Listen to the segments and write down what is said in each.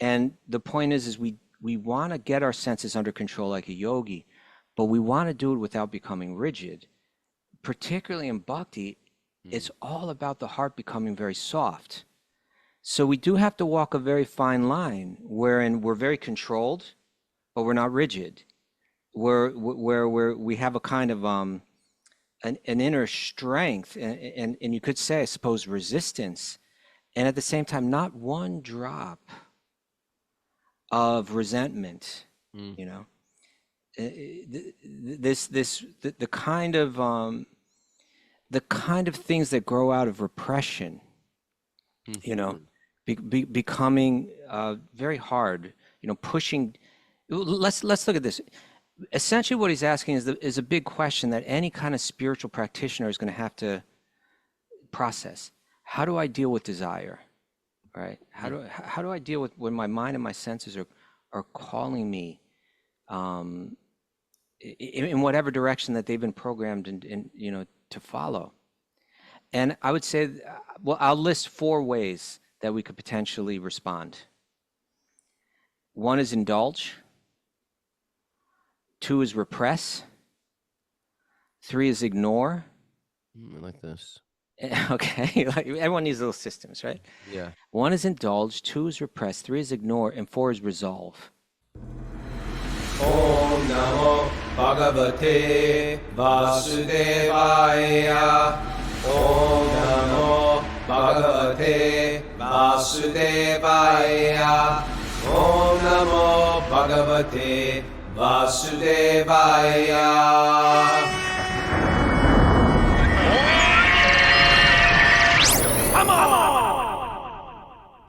And the point is we want to get our senses under control like a yogi, but we want to do it without becoming rigid. Particularly in bhakti, it's all about the heart becoming very soft. So we do have to walk a very fine line wherein we're very controlled, but we're not rigid. Where we have a kind of an inner strength and you could say, I suppose, resistance, and at the same time, not one drop of resentment. You know, the kind of things that grow out of repression. You know, becoming very hard. You know, pushing. Let's look at this. Essentially, what he's asking is a big question that any kind of spiritual practitioner is going to have to process. How do I deal with desire? Right? How do I deal with when my mind and my senses are calling me in whatever direction that they've been programmed in you know, to follow? And I would say, well, I'll list 4 ways that we could potentially respond. 1 is indulge. 2 is repress. 3 is ignore. I like this. Okay, like everyone needs little systems, right? Yeah. 1 is indulge, 2 is repress, 3 is ignore, and 4 is resolve. Om Namo Bhagavate Vasudevaya. Om Namo Bhagavate Vasudevaya. Om Namo Bhagavate Vasudevaya.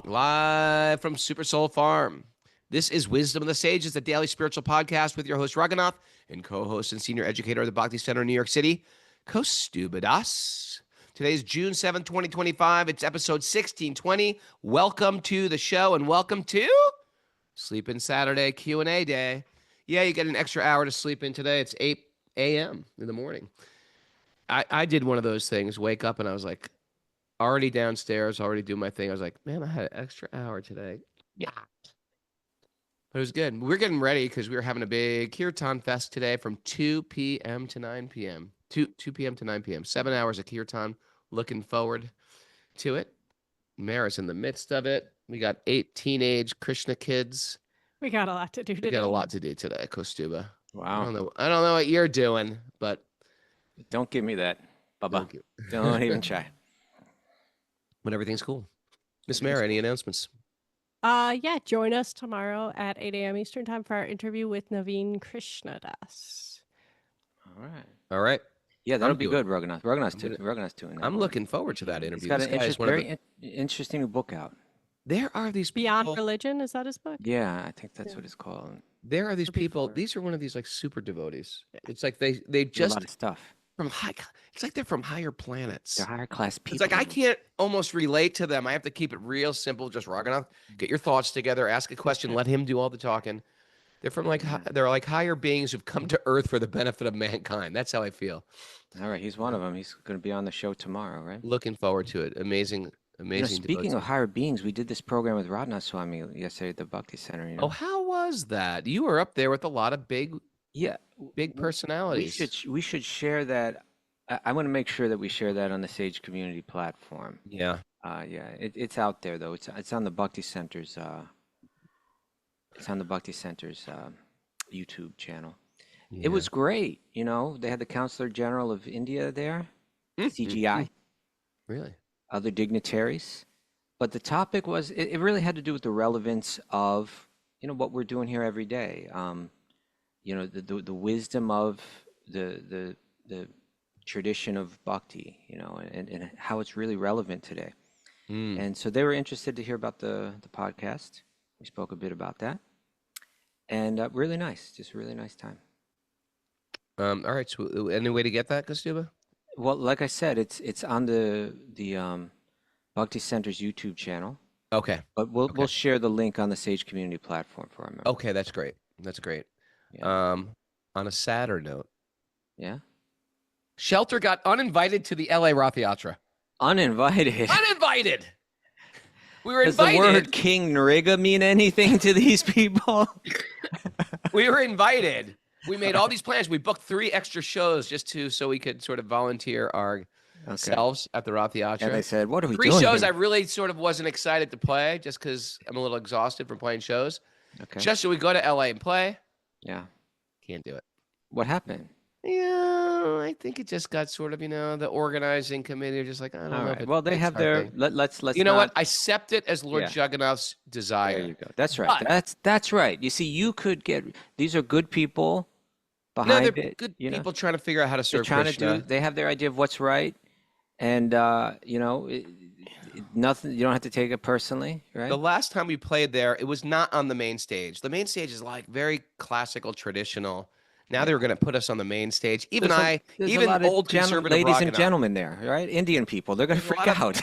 Live from Super Soul Farm. This is Wisdom of the Sages, the daily spiritual podcast with your host, Raghunath, and co-host and senior educator of the Bhakti Center in New York City, Kaustubha. Today is June 7th, 2025. It's episode 1620. Welcome to the show and welcome to Sleep-In Saturday Q&A Day. Yeah, you get an extra hour to sleep in today. It's 8 a.m. in the morning. I did one of those things, wake up and I was like, already downstairs, already do my thing. I was like, man, I had an extra hour today. Yeah. But it was good. We're getting ready because we were having a big Kirtan Fest today from 2 p.m. to 9 p.m. 2 p.m. to 9 p.m. 7 hours of Kirtan. Looking forward to it. Mara's in the midst of it. We got 8 teenage Kṛṣṇa kids. We got a lot to do today. We got a lot to do today, Kaustubha. Wow. I don't know what you're doing, but Don't give me that, Bubba. Don't even try. When everything's cool. Miss Mara, any announcements? Yeah, join us tomorrow at 8 a.m. Eastern time for our interview with Naveen Krishnadas. All right. Yeah, that'll be good, Raghunath. Raghunath's doing that. I'm looking forward to that interview. He's got an interesting new book out. There are these people, Beyond Religion, is that his book? Yeah, I think that's what it's called. There are these people. These are one of these like super devotees. It's like they just a lot of stuff from high. It's like they're from higher planets. They're higher class people. It's like I can't almost relate to them. I have to keep it real simple. Just Raghunath, get your thoughts together, ask a question, let him do all the talking. They're from like they're like higher beings who've come to Earth for the benefit of mankind. That's how I feel. All right, he's one of them. He's going to be on the show tomorrow, right? Looking forward to it. Amazing. You know, speaking of higher beings, we did this program with Ratha Swami yesterday at the Bhakti Center. You know? Oh, how was that? You were up there with a lot of big personalities. We should share that. I want to make sure that we share that on the Sage Community platform. Yeah. It's out there though. It's on the Bhakti Center's. It's on the Bhakti Center's YouTube channel. Yeah. It was great. You know, they had the Counselor General of India there, CGI. Really? Other dignitaries, but the topic was it really had to do with the relevance of, you know, what we're doing here every day. You know, the wisdom of the tradition of bhakti, you know, and how it's really relevant today. And so they were interested to hear about the podcast. We spoke a bit about that, and really nice, just a really nice time. All right. So, any way to get that, Kaustubha? Well, like I said, it's on the Bhakti Center's YouTube channel. Okay. But we'll share the link on the Sage Community platform for our members. Okay, that's great. That's great. Yeah. On a sadder note. Yeah. Shelter got uninvited to the LA Ratha Yatra. Uninvited. Uninvited. We were Does the invited. word King Nriga mean anything to these people? We were invited. We made all these plans. We booked 3 extra shows so we could sort of volunteer ourselves at the Ratha Yatra. And they said, "What are we 3 doing shows here?" I really sort of wasn't excited to play just because I'm a little exhausted from playing shows. Okay. Just so we go to LA and play. Yeah. Can't do it. What happened? Yeah, I think it just got sort of, the organizing committee are just like, I don't All know. right. If Well, they it's have our their. thing. Let's. You know not, what? I accept it as Lord Yeah. Jagannath's desire. There you go. That's right. But- That's right. You see, you could get. These are good people No, behind they're it. good you know? people trying to figure out how to They're serve trying Krishna. to do. They have their idea of what's right, and nothing. You don't have to take it personally, right? The last time we played there, it was not on the main stage. The main stage is like very classical, traditional. Now they were going to put us on the main stage. Even There's a even lot of old conservative ladies and Raghunath. gentlemen there, right? Indian people. They're going to There's a freak lot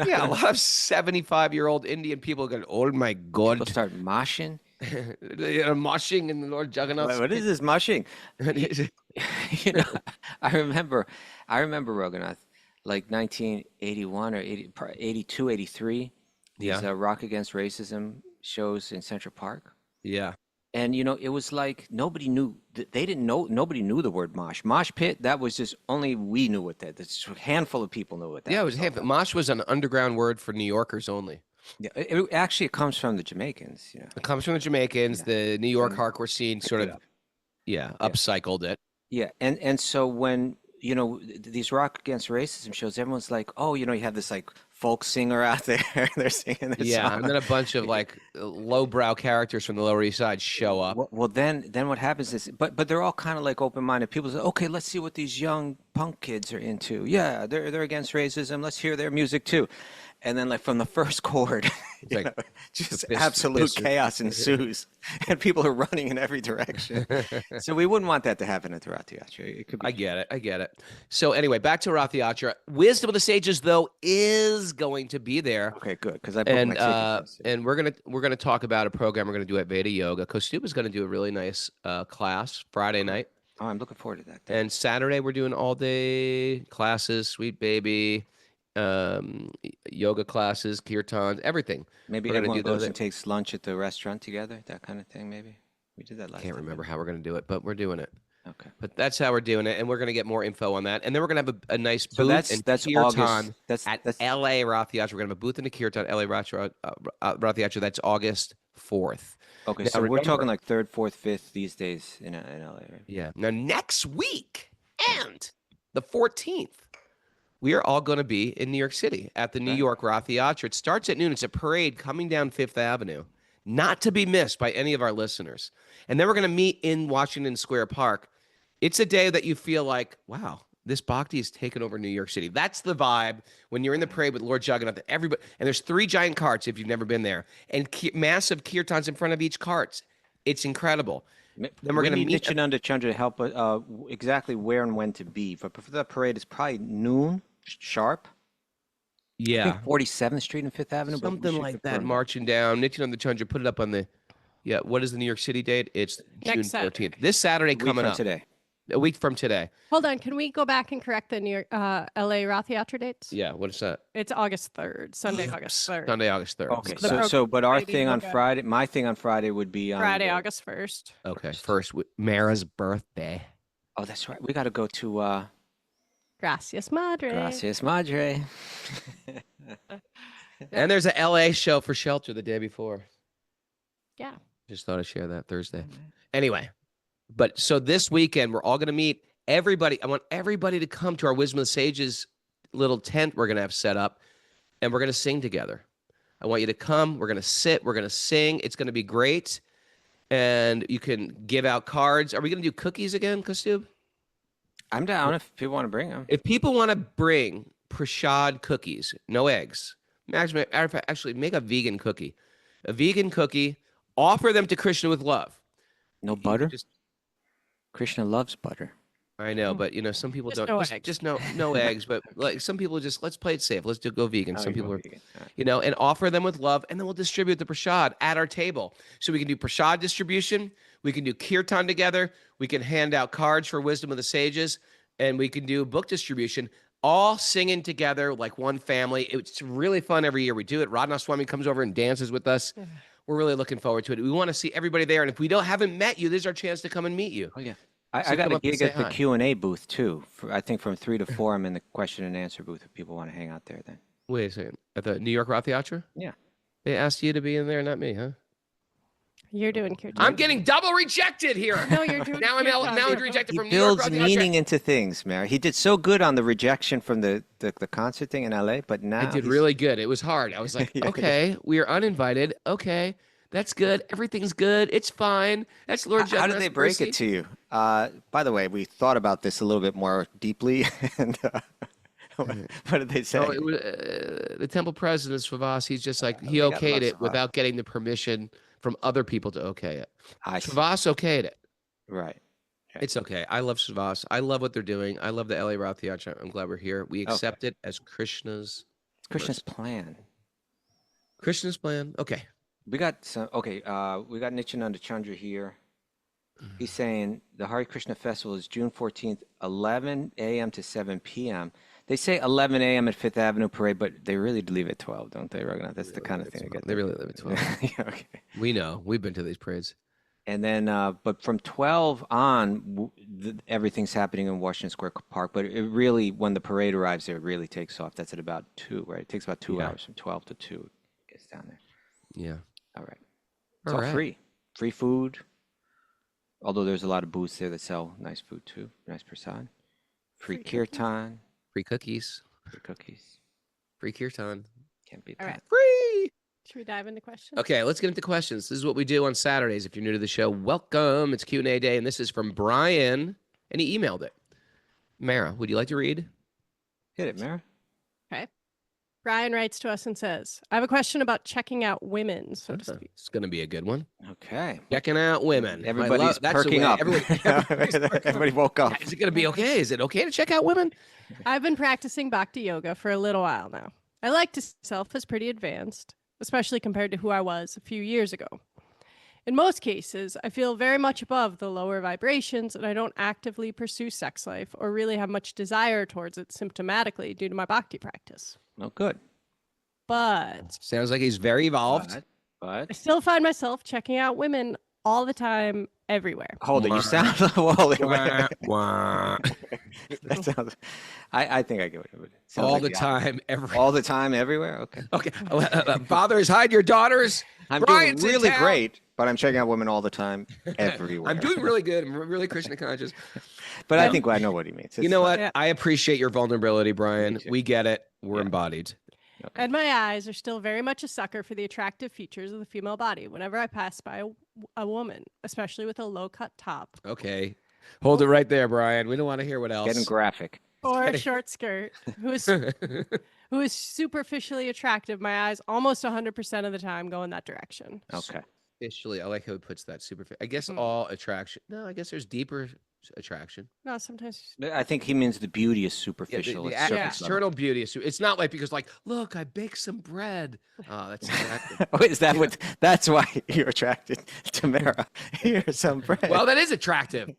out. Yeah, a lot of 75-year-old Indian people going, oh my People God. start moshing. They are moshing in the Lord Jagannath's. What is this mushing? this? I remember Raghunath, like 1981 or 82, 83. These Yeah. Rock Against Racism shows in Central Park. Yeah. And, it was like nobody knew. They didn't know. Nobody knew the word mosh. Mosh pit, that was just only we knew what that. This handful of people knew what that Yeah, it was. was mosh was an underground word for New Yorkers only. Yeah, actually, it comes from the Jamaicans. It comes from the Jamaicans. Yeah. The New York hardcore scene sort of, upcycled it. Yeah, and so when these Rock Against Racism shows, everyone's like, oh, you have this like folk singer out there, they're singing this Yeah, song. and then a bunch of like lowbrow characters from the Lower East Side show up. Well, then what happens is, but they're all kind of like open-minded people. Say, okay, let's see what these young punk kids are into. Yeah, they're against racism. Let's hear their music too. And then, like from the first chord, like just the absolute piss- chaos ensues, and people are running in every direction. So we wouldn't want that to happen at the Ratha Yatra. It could be. I get it. So anyway, back to Ratha Yatra. Wisdom of the Sages, though, is going to be there. Okay, good, because I booked my tickets. And we're gonna talk about a program we're gonna do at Veda Yoga. Kaustubha is gonna do a really nice class Friday night, Oh, I'm looking forward to that. and Saturday we're doing all day classes, Sweet Baby, yoga classes, kirtans, everything. Maybe we're gonna everyone do those goes and takes lunch at the restaurant together, that kind of thing. Maybe we did that last Can't time. remember how we're gonna do it, but we're doing it. Okay. But that's how we're doing it, and we're gonna get more info on that, and then we're gonna have a nice booth So that's in August. kirtan That's at that's LA Ratha Yatra. We're gonna have a booth in the kirtan LA Ratha Yatra. That's August 4th. okay. Now, So we're remember- talking like third, fourth, fifth these days in LA, right? Yeah. Now next week and the 14th, we are all going to be in New York City at the New Right. York Ratha Yatra. It starts at noon. It's a parade coming down Fifth Avenue, not to be missed by any of our listeners. And then we're going to meet in Washington Square Park. It's a day that you feel like, wow, this bhakti has taken over New York City. That's the vibe when you're in the parade with Lord Jagannath. Everybody, and there's 3 giant carts if you've never been there, and massive kirtans in front of each cart. It's incredible. Then we're we going to need meet. Nityananda Chandra to help us exactly where and when to be. But for the parade, it's probably noon sharp. I Yeah. think 47th Street and Fifth Avenue. but we Something should like that, confirm marching down. Nityananda Chandra put it up on the, what is the New York City date? It's June Next Saturday. 14th. This Saturday A week coming from up. today. A week from today. Hold on, can we go back and correct the New York, LA Ratha Yatra dates? Yeah, what is that? It's August 3rd, Sunday, August 3rd. Sunday, August 3rd. Okay. The But our Friday thing on yoga. Friday, my thing on Friday would be on Friday, the- August 1st. Okay, first, Mara's birthday. Oh, that's right. We got to go to Gracias, Madre. Gracias Madre. And there's a LA show for Shelter the day before. Yeah. Just thought I'd share that Thursday. Anyway, but so this weekend, we're all going to meet everybody. I want everybody to come to our Wisdom of the Sages little tent we're going to have set up, and we're going to sing together. I want you to come. We're going to sit. We're going to sing. It's going to be great. And you can give out cards. Are we going to do cookies again, Kaustubha? I'm down if people want to bring them. If people want to bring prashad cookies, no eggs, actually make a vegan cookie. A vegan cookie, offer them to Krishna with love. No butter. Just- Krishna loves butter. I know, but some people Just don't. no Just, eggs. just no eggs, but like some people just let's play it safe. Let's go vegan. Oh, Some you people go are, vegan. All right. and offer them with love, and then we'll distribute the prashad at our table. So we can do prashad distribution. We can do kirtan together. We can hand out cards for Wisdom of the Sages, and we can do book distribution. all singing together like one family. It's really fun every year. We do it. Radhanath Swami comes over and dances with us. We're really looking forward to it. We want to see everybody there. And if we haven't met you, this is our chance to come and meet you. Oh, yeah. So I got come a up and gig say at the hi. Q&A booth, too. I think from 3 to 4, I'm in the question and answer booth if people want to hang out there then. Wait a second. At the New York Ratha Yatra? Yeah. They asked you to be in there, not me, huh? You're doing kirtan. I'm getting double rejected here. No, you're doing now I'm kirtan. rejected He from New York builds Ratha meaning Yatra. into things, Mary. He did so good on the rejection from the concert thing in LA, but now I did he's- really good. It was hard. I was like, Yeah. okay, we are uninvited. Okay, that's good. Everything's good. It's fine. That's Lord How did Jagannath's they break mercy. it to you? By the way, we thought about this a little bit more deeply. And what did they say? Oh, it was, the temple president, Srivas, he's just like, he we gotta okayed love it Srivas. without getting the permission from other people to okay it. I see. Srivas okayed it. Right. It's okay. I love Srivas. I love what they're doing. I love the LA Ratha Yatra. I'm glad we're here. We accept it as Krishna's It's Krishna's plan. plan. Okay. We got some. Okay. We got Nityananda Chandra here. He's saying the Hare Krishna festival is June 14th, 11 a.m. to 7 p.m. They say 11 a.m. at Fifth Avenue Parade, but they really leave at 12, don't they, Raghunath? That's the kind of thing to get. They really live at 12. Yeah, okay. We know. We've been to these parades. And then, but from 12 on, everything's happening in Washington Square Park. But it really, when the parade arrives there, it really takes off. That's at about 2, right? It takes about 2 hours from 12 to 2. It gets down there. Yeah. All right. It's All all right. free. Free food. Although there's a lot of booths there that sell nice food too. Nice prasad. Free kirtan. Free cookies. Free cookies. Free kirtan. Can't beat All that. right. Free. Should we dive into questions? Okay, let's get into questions. This is what we do on Saturdays. If you're new to the show, welcome. It's Q&A day, and this is from Brian, and he emailed it. Mara, would you like to read? Hit it, Mara. Okay. Brian writes to us and says, I have a question about checking out women, so to speak. It's going to be a good one. Okay. Checking out women. I Everybody's love- that's the perking way up. Everybody woke up. Is it going to be okay? Is it okay to check out women? I've been practicing bhakti yoga for a little while now. I like to see myself as pretty advanced, especially compared to who I was a few years ago. In most cases, I feel very much above the lower vibrations, and I don't actively pursue sex life or really have much desire towards it symptomatically due to my bhakti practice. No good. But Sounds like he's very evolved. I But still find myself checking out women all the time, everywhere. hold it. You sound. Whoa, wait. Wah, wah. That sounds. I think I get what it sounds All like the time, All the time, everywhere. Okay. Okay. Fathers, hide your daughters. I'm Brian's doing in really town. great, but I'm checking out women all the time, everywhere. I'm doing really good. I'm really Kṛṣṇa conscious. But I think I know what he means. You It's know fine. what? Yeah. I appreciate your vulnerability, Brian. Me too. We get it. We're Yeah. embodied. And my eyes are still very much a sucker for the attractive features of the female body whenever I pass by a woman, especially with a low-cut top Okay. Hold it right there, Brian. We don't want to hear what else. Getting graphic. or a short skirt who is superficially attractive. My eyes almost 100% of the time go in that direction. Okay. Officially, I like how he puts that super. I guess all attraction. No, I guess there's deeper attraction. No, sometimes I think he means the beauty is Yeah, superficial. the it's act- surface level. external beauty is. It's not like because like, look, I baked some bread. Oh, that's attractive. Oh, is that what? That's why you're attracted to Mara. Here's some bread. Well, that is attractive.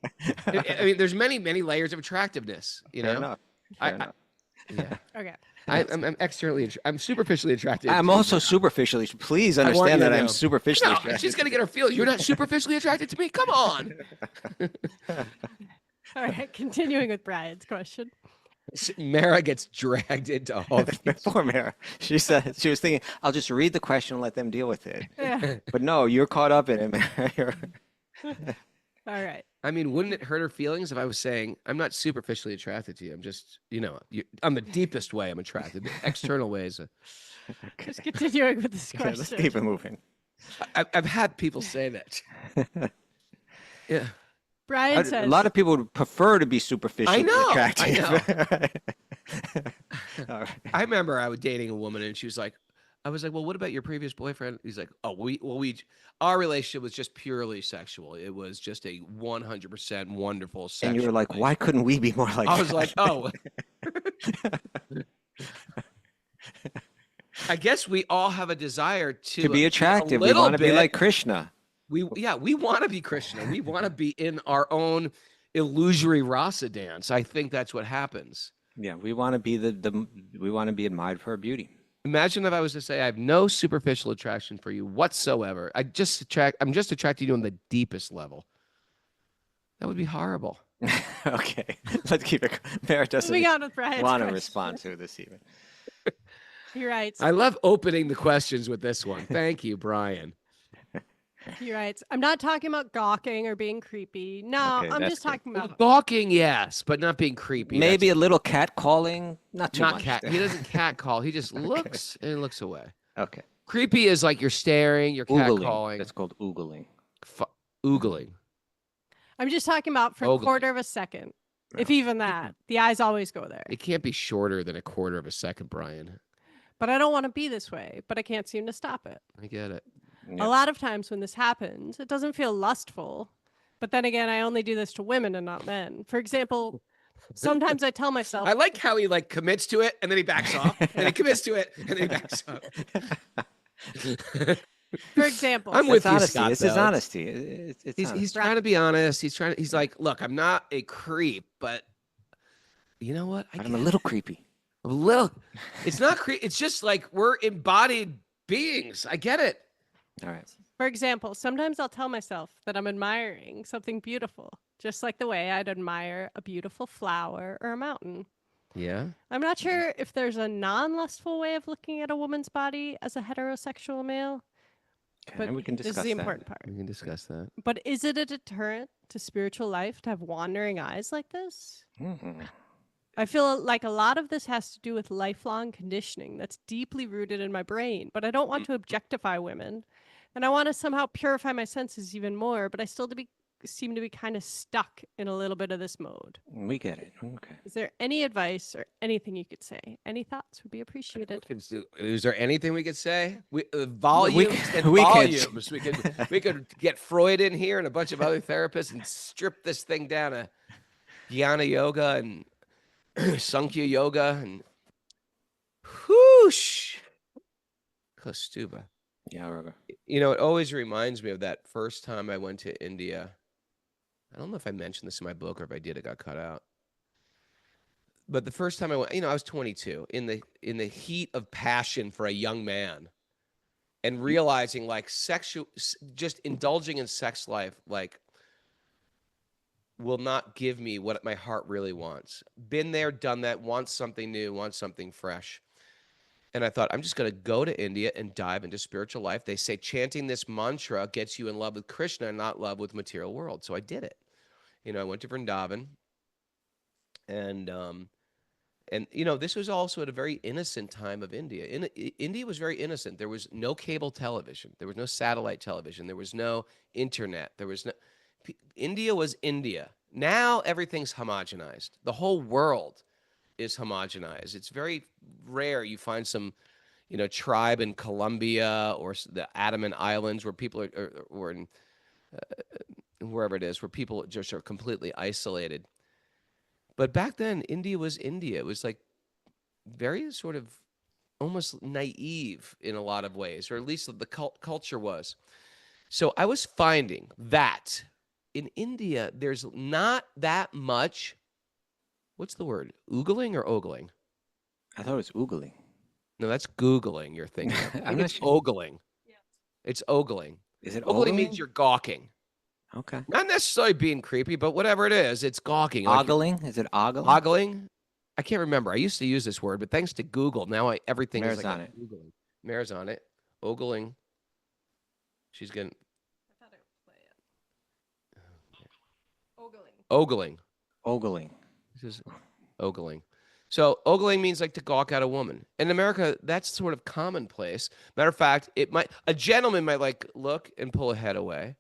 I mean, there's many layers of attractiveness. You Fair know. enough. I- Fair enough. Yeah. okay. I'm externally. I'm superficially attracted. I'm also superficially. Please I want understand you to that I'm know. superficially No, attracted. she's gonna get her feelings. You're not superficially attracted to me. Come on. All right. Continuing with Brian's question. Mara gets dragged into all this. Poor Mara. She said she was thinking, I'll just read the question and let them deal with it. Yeah. But no, you're caught up in it, Mara. All right. I mean, wouldn't it hurt her feelings if I was saying I'm not superficially attracted to you? I'm just, I'm the deepest way I'm attracted. The external ways. Just continuing with this Okay, let's question. keep it moving. I've had people say that. Yeah. Brian A says, lot of people would prefer to be superficially know, I attractive. All right. I remember I was dating a woman and I was like, well, what about your previous boyfriend? He's like, oh, our relationship was just purely sexual. It was just a 100% wonderful sexual. And you were like, why couldn't we be more like I was that? like, oh. I guess we all have a desire to be attractive. We little want to be bit. like Krishna. We want to be Kṛṣṇa. We want to be in our own illusory rasa dance. I think that's what happens. Yeah, we want to be we want to be admired for our beauty. Imagine if I was to say I have no superficial attraction for you whatsoever. I'm just attracted to you on the deepest level. That would be horrible. Okay, let's keep it. Merritt doesn't Moving on with Brian's want to question. respond to this even. He writes, I love opening the questions with this one. Thank you, Brian. I'm not talking about gawking or being creepy. No, Okay, I'm that's just good. talking about Gawking, yes, but not being creepy. Maybe a little cat calling, not too not much. cat. He doesn't cat call. He just looks and looks away. Okay. Creepy is like you're staring, you're cat Oogling. calling, That's called oogling. oogling. I'm just talking about for a Ogling. quarter of a second. If even that. The eyes always go there. It can't be shorter than a quarter of a second, Brian. But I don't want to be this way, but I can't seem to stop it. I get it. Yeah. A lot of times when this happens, it doesn't feel lustful. But then again, I only do this to women and not men. For example, sometimes I tell myself, I like how he like commits to it and then he backs off, and he commits to it and then he backs off. for example, I'm with It's you, honesty. Scott, It's his though. honesty. It's He's honest. trying to be honest. He's like, look, I'm not a creep, but you know what? I'm a little creepy. a little. It's not creep. It's just like we're embodied beings. I get it. All right. For example, sometimes I'll tell myself that I'm admiring something beautiful, just like the way I'd admire a beautiful flower or a mountain. Yeah. I'm not sure if there's a non-lustful way of looking at a woman's body as a heterosexual male, Okay, but and we can this discuss is the that. important part. We can discuss that. But is it a deterrent to spiritual life to have wandering eyes like this? Mhm. I feel like a lot of this has to do with lifelong conditioning that's deeply rooted in my brain, but I don't want to objectify women. And I want to somehow purify my senses even more, but I still seem to be kind of stuck in a little bit of this mode. We get it. Okay. Is there any advice or anything you could say? Any thoughts would be appreciated. Is there anything we could say? Volumes and we could- volumes. We could get Freud in here and a bunch of other therapists and strip this thing down to Jnana yoga and Sankhya yoga and whoosh. Kaustubha. Yeah, Roger. You know, it always reminds me of that first time I went to India. I don't know if I mentioned this in my book or if I did, it got cut out. But the first time I went, I was 22 in the heat of passion for a young man, and realizing like just indulging in sex life, like will not give me what my heart really wants. Been there, done that, want something new, want something fresh. And I thought, I'm just going to go to India and dive into spiritual life. They say chanting this mantra gets you in love with Kṛṣṇa and not love with material world. So I did it. I went to Vrindavan, and this was also at a very innocent time of India. India was very innocent. There was no cable television. There was no satellite television. There was no internet. India was India. Now everything's homogenized. The whole world is homogenized. It's very rare you find some, tribe in Colombia or the Andaman Islands where people or in wherever it is, where people just are completely isolated. But back then, India was India. It was like very sort of almost naive in a lot of ways, or at least the culture was. So I was finding that in India, there's not that much. What's the word? Oogling or ogling? I thought it was oogling. No, that's Googling you're thinking of. I I'm think not it's sure. ogling. Yeah. It's ogling. Is it Ogling ogling? means you're gawking. Okay. Not necessarily being creepy, but whatever it is, it's gawking. Like Ogling? Is it ogling? ogling? I can't remember. I used to use this word, but thanks to Google, now everything Mare's is like on it. Googling. Mare's on it. Ogling. She's getting I thought I would play it. Ogling. ogling. Ogling. This is ogling. So ogling means like to gawk at a woman. In America, that's sort of commonplace. Matter of fact, a gentleman might like look and pull a head away.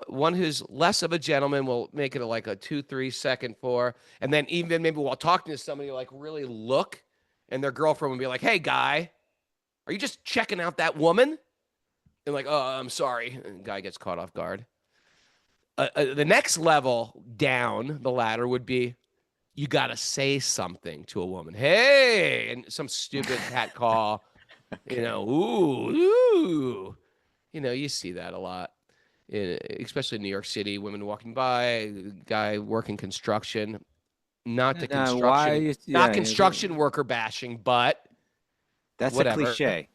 One who's less of a gentleman will make it like a 2-3 second 4, and then even maybe while talking to somebody, like really look, and their girlfriend will be like, "Hey, guy, are you just checking out that woman?" And like, "Oh, I'm sorry." And the guy gets caught off guard. The next level down the ladder would be, you got to say something to a woman. Hey, and some stupid cat call, ooh. You see that a lot, especially in New York City, women walking by, guy working construction. not the Now, why? construction, not construction worker bashing, but That's whatever. a cliche,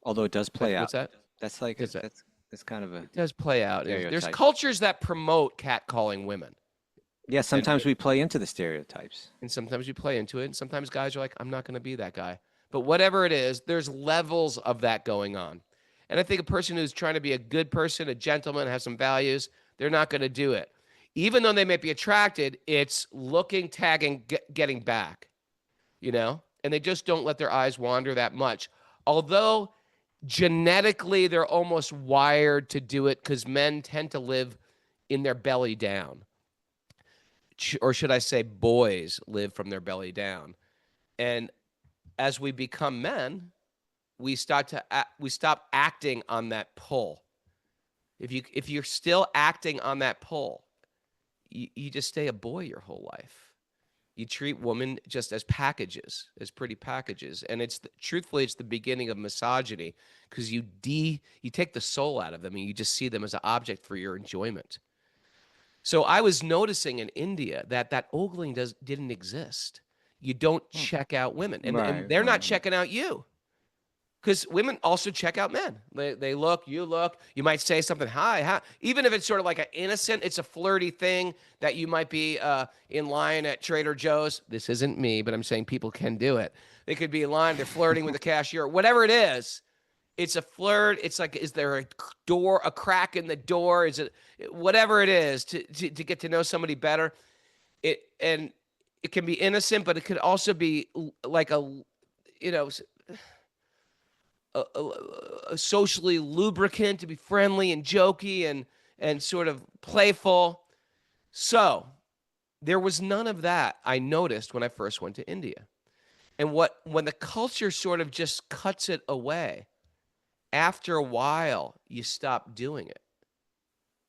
although it does play out. What's that? That's like What's that? that's kind of a It does play out. There's stereotype. cultures that promote catcalling women. Yeah, sometimes we play into the stereotypes. And sometimes you play into it. And sometimes guys are like, I'm not going to be that guy. But whatever it is, there's levels of that going on. And I think a person who's trying to be a good person, a gentleman, has some values, they're not going to do it. Even though they may be attracted, it's looking, tagging, getting back, you know? And they just don't let their eyes wander that much. Although genetically, they're almost wired to do it because men tend to live in their belly down. Or should I say boys live from their belly down. And as we become men, we stop acting on that pull. If you're still acting on that pull, you just stay a boy your whole life. You treat women just as packages, as pretty packages. And truthfully, it's the beginning of misogyny because you take the soul out of them and you just see them as an object for your enjoyment. So I was noticing in India that ogling didn't exist. You don't check out women, and they're not checking out you, because women also check out men. They look, you might say something, hi, even if it's sort of like an innocent, it's a flirty thing that you might be in line at Trader Joe's. This isn't me, but I'm saying people can do it. They could be in line, they're flirting with the cashier, whatever it is. It's a flirt. It's like, is there a crack in the door? Is it whatever it is to get to know somebody better? And it can be innocent, but it could also be like a socially lubricant, to be friendly and jokey and sort of playful. So there was none of that I noticed when I first went to India. And when the culture sort of just cuts it away, after a while, you stop doing it.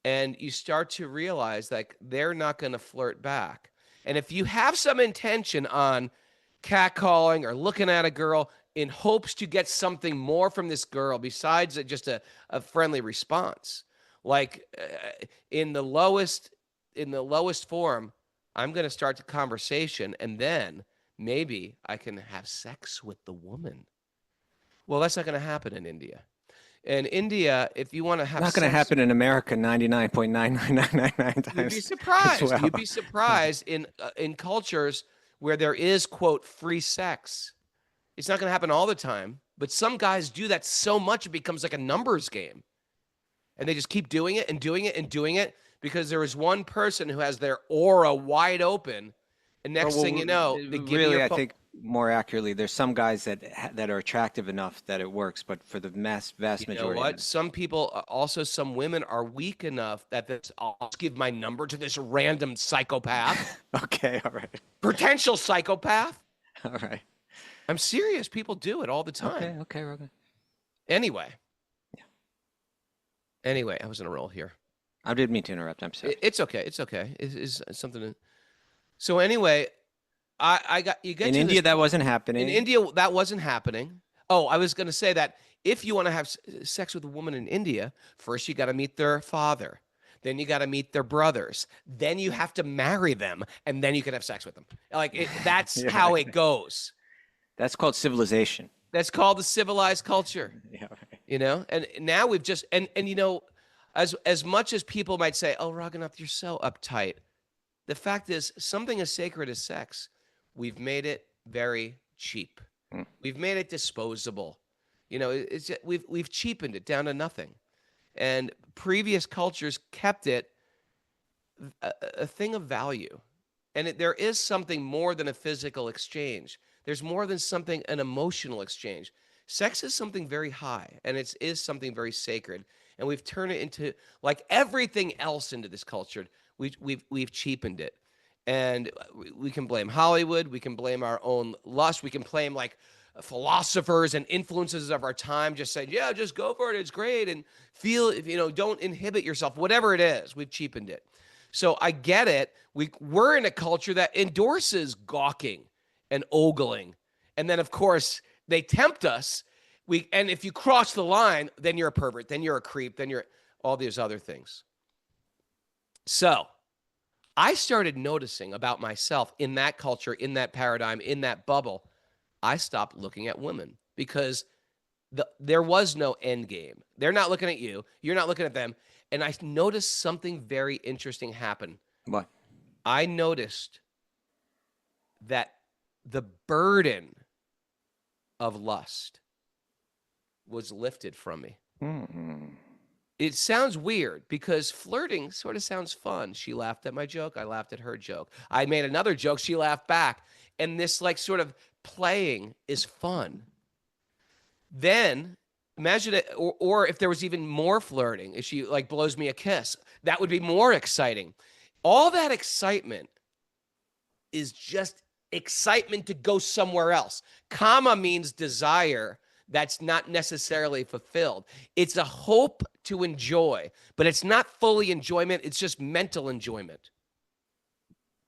And you start to realize like they're not going to flirt back. And if you have some intention on catcalling or looking at a girl in hopes to get something more from this girl besides just a friendly response, like in the lowest form, I'm going to start the conversation and then maybe I can have sex with the woman. Well, that's not going to happen in India. In India, if you want to have not going to happen in America 99.99999 times. You'd be surprised. Well. You'd be surprised in cultures where there is, quote, free sex. It's not going to happen all the time, but some guys do that so much it becomes like a numbers game. And they just keep doing it and doing it and doing it because there is one person who has their aura wide open, and next thing you know, they give you I think more accurately, there's some guys that are attractive enough that it works, but for the vast majority, you know what? Some people, also some women, are weak enough that I'll give my number to this random psychopath. Okay, all right. Potential psychopath. All right. I'm serious. People do it all the time. Okay, Rogan. Anyway. Yeah. Anyway, I was in a roll here. I didn't mean to interrupt. I'm sorry. It's okay. It's okay. It's something. So anyway, you get in to India that wasn't happening. In India that wasn't happening. Oh, I was going to say that if you want to have sex with a woman in India, first you got to meet their father, then you got to meet their brothers, then you have to marry them, and then you can have sex with them. Like that's how it goes. That's called civilization. That's called the civilized culture. Yeah, right. You know, and now we've just and you know, as much as people might say, "Oh, Raghunath, you're so uptight," the fact is, something as sacred as sex, we've made it very cheap. We've made it disposable. You know, we've cheapened it down to nothing. And previous cultures kept it a thing of value. And there is something more than a physical exchange. There's more than an emotional exchange. Sex is something very high, and it is something very sacred. And we've turned it into, like everything else into this culture, we've cheapened it. And we can blame Hollywood. We can blame our own lust. We can blame like philosophers and influences of our time just saying, yeah, just go for it. It's great. And feel, don't inhibit yourself, whatever it is. We've cheapened it. So I get it. We're in a culture that endorses gawking and ogling. And then, of course, they tempt us. And if you cross the line, then you're a pervert. Then you're a creep. Then you're all these other things. So I started noticing about myself in that culture, in that paradigm, in that bubble. I stopped looking at women because there was no end game. They're not looking at you. You're not looking at them. And I noticed something very interesting happen. What? I noticed that the burden of lust was lifted from me. It sounds weird because flirting sort of sounds fun. She laughed at my joke. I laughed at her joke. I made another joke. She laughed back. And this like sort of playing is fun. Then imagine it, or if there was even more flirting, if she like blows me a kiss, that would be more exciting. All that excitement is just excitement to go somewhere else. Kama means desire that's not necessarily fulfilled. It's a hope to enjoy, but it's not fully enjoyment. It's just mental enjoyment.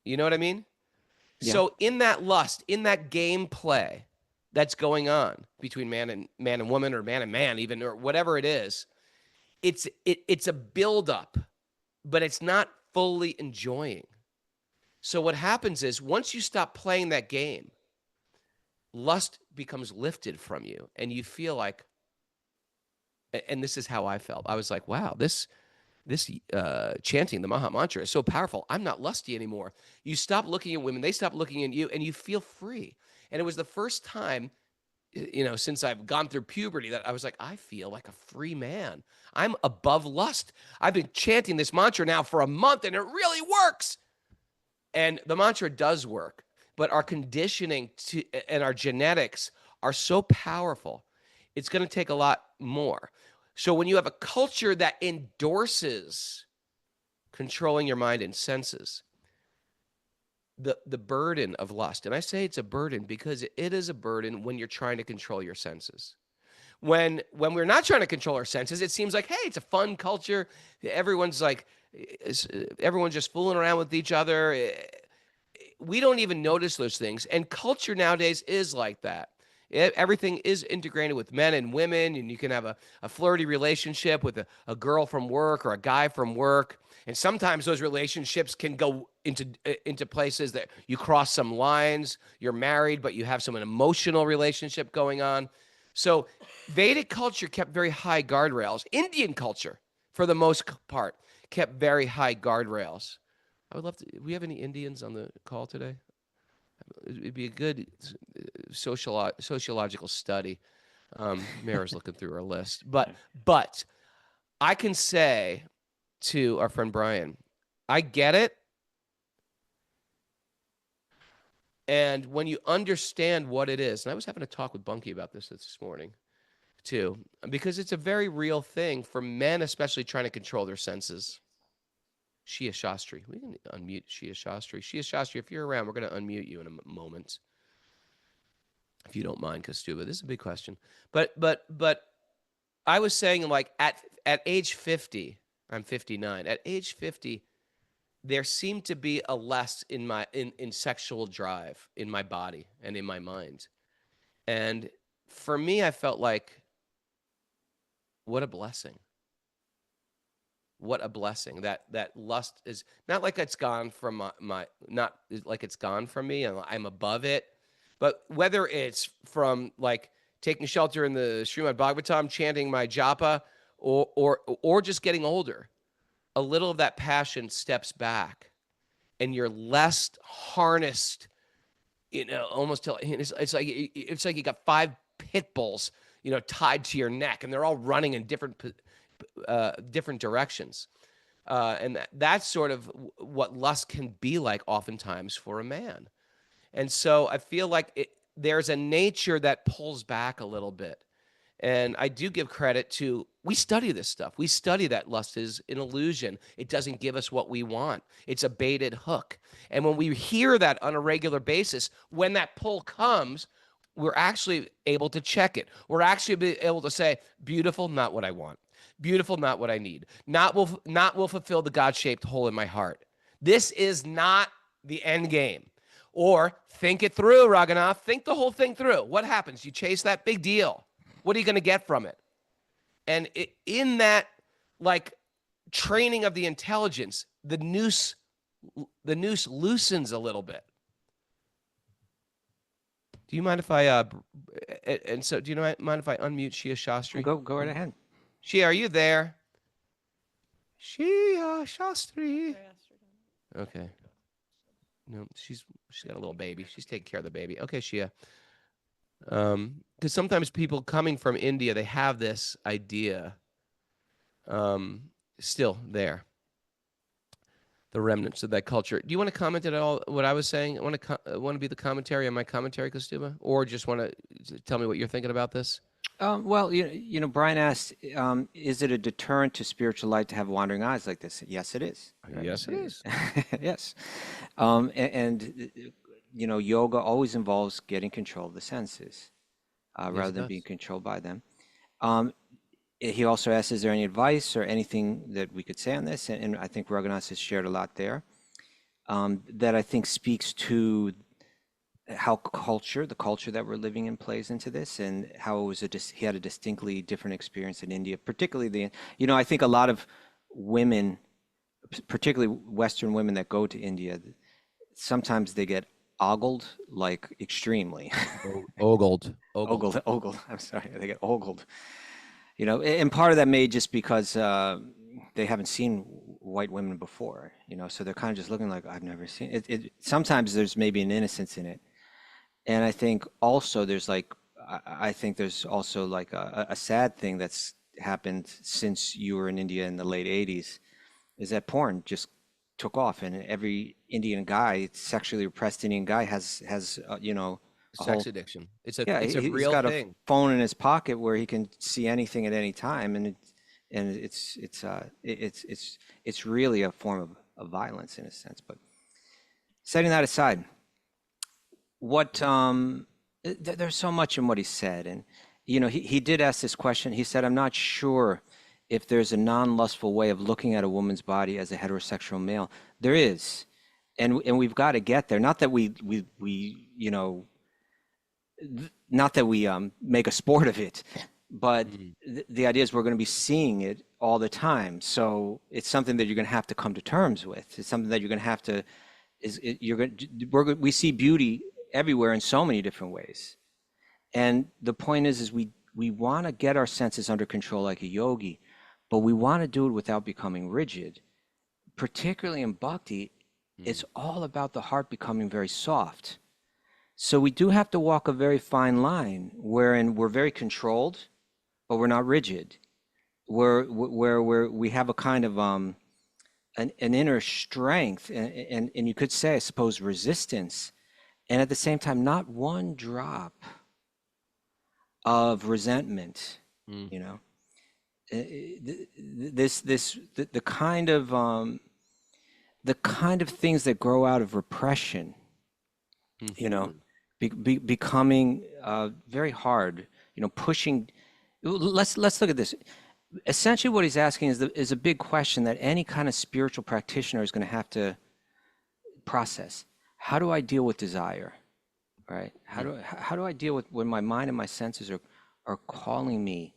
You know what I mean? Yeah. So in that lust, in that gameplay that's going on between man and woman, or man and man even, or whatever it is, it's a buildup, but it's not fully enjoying. So what happens is once you stop playing that game, lust becomes lifted from you, and you feel like, and this is how I felt. I was like, wow, this chanting the Maha Mantra is so powerful. I'm not lusty anymore. You stop looking at women, they stop looking at you, and you feel free. And it was the first time, since I've gone through puberty, that I was like, I feel like a free man. I'm above lust. I've been chanting this mantra now for a month, and it really works. And the mantra does work, but our conditioning and our genetics are so powerful. It's going to take a lot more. So when you have a culture that endorses controlling your mind and senses, the burden of lust, and I say it's a burden because it is a burden when you're trying to control your senses. When we're not trying to control our senses, it seems like, hey, it's a fun culture. Everyone's just fooling around with each other. We don't even notice those things. And culture nowadays is like that. Everything is integrated with men and women, and you can have a flirty relationship with a girl from work or a guy from work. And sometimes those relationships can go into places that you cross some lines. You're married, but you have some emotional relationship going on. So Vedic culture kept very high guardrails. Indian culture, for the most part, kept very high guardrails. I would love to. Do we have any Indians on the call today? It'd be a good sociological study. Mara's looking through our list. But I can say to our friend Brian, I get it. And when you understand what it is, and I was having a talk with Bunky about this morning too, because it's a very real thing for men, especially trying to control their senses. Shia Shastri. We can unmute Shia Shastri. Shia Shastri, if you're around, we're going to unmute you in a moment. If you don't mind, Kaustubha. This is a big question. But I was saying, like, at age 50, I'm 59. At age 50, there seemed to be a less in sexual drive in my body and in my mind. And for me, I felt like, what a blessing. What a blessing that lust is not like it's gone from not like it's gone from me and I'm above it, but whether it's from like taking shelter in the Srimad Bhagavatam, chanting my japa, or just getting older, a little of that passion steps back, and you're less harnessed. Almost till it's like you got 5 pit bulls, tied to your neck, and they're all running in different directions. And that's sort of what lust can be like oftentimes for a man. And so I feel like there's a nature that pulls back a little bit. And I do give credit to, we study this stuff. We study that lust is an illusion. It doesn't give us what we want. It's a baited hook. And when we hear that on a regular basis, when that pull comes, we're actually able to check it. We're actually able to say, beautiful, not what I want. Beautiful, not what I need. Not will fulfill the God-shaped hole in my heart. This is not the end game. Or think it through, Raghunath. Think the whole thing through. What happens? You chase that big deal. What are you going to get from it? And in that, like, training of the intelligence, the noose the noose loosens a little bit. Do you mind if I and so do you mind if I unmute Shia Shastri? Go right ahead. Shia, are you there? Shia Shastri. Okay. No, she's got a little baby. She's taking care of the baby. Okay, Shia. Because sometimes people coming from India, they have this idea still there. The remnants of that culture. Do you want to comment at all what I was saying? I want to be the commentary on my commentary, Kaustubha, or just want to tell me what you're thinking about this? Well, Brian asked, is it a deterrent to spiritual light to have wandering eyes like this? Yes, it is. Right? Yes, it is. Yes. Yoga always involves getting control of the senses rather than being controlled by them. He also asked, is there any advice or anything that we could say on this? And I think Raghunath has shared a lot there that I think speaks to how the culture that we're living in plays into this, and how it was he had a distinctly different experience in India, particularly I think a lot of women, particularly Western women that go to India, sometimes they get ogled, like extremely. Ogled. I'm sorry, they get ogled. And part of that may just because they haven't seen white women before, so they're kind of just looking like, I've never seen it. Sometimes there's maybe an innocence in it. And I think also there's also like a sad thing that's happened since you were in India in the late 80s, is that porn just took off, and every Indian guy, sexually repressed Indian guy has Sex addiction. It's a he's real got thing. a phone in his pocket where he can see anything at any time, and it's really a form of violence in a sense. But setting that aside, there's so much in what he said, and he did ask this question. He said, I'm not sure if there's a non-lustful way of looking at a woman's body as a heterosexual male. There is, and we've got to get there. Not that we make a sport of it, but the idea is we're going to be seeing it all the time. So it's something that you're going to have to come to terms with. It's something that you're going to have to. We see beauty everywhere in so many different ways, and the point is we want to get our senses under control like a yogi, but we want to do it without becoming rigid. Particularly in bhakti, it's all about the heart becoming very soft. So we do have to walk a very fine line wherein we're very controlled, but we're not rigid. Where we have a kind of an inner strength, and you could say, I suppose, resistance, and at the same time, not one drop of resentment. The kind of things that grow out of repression. Becoming very hard, pushing. Let's look at this. Essentially, what he's asking is a big question that any kind of spiritual practitioner is going to have to process. How do I deal with desire, right? How do I deal with when my mind and my senses are calling me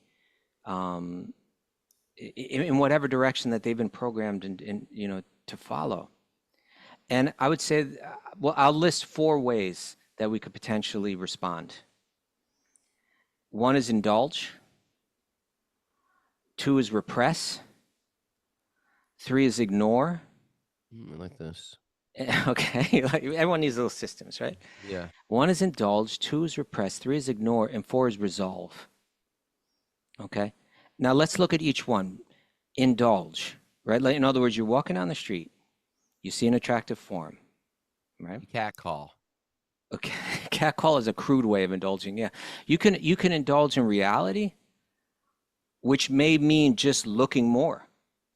in whatever direction that they've been programmed in to follow? And I would say, well, I'll list 4 ways that we could potentially respond. 1 is indulge. 2 is repress. 3 is ignore. I like this. Okay, everyone needs little systems, right? Yeah. 1 is indulge, 2 is repress, 3 is ignore, and 4 is resolve. Okay. Now let's look at each one. Indulge, right? In other words, you're walking down the street, you see an attractive form, right? Cat call. Okay, cat call is a crude way of indulging. Yeah, you can indulge in reality, which may mean just looking more.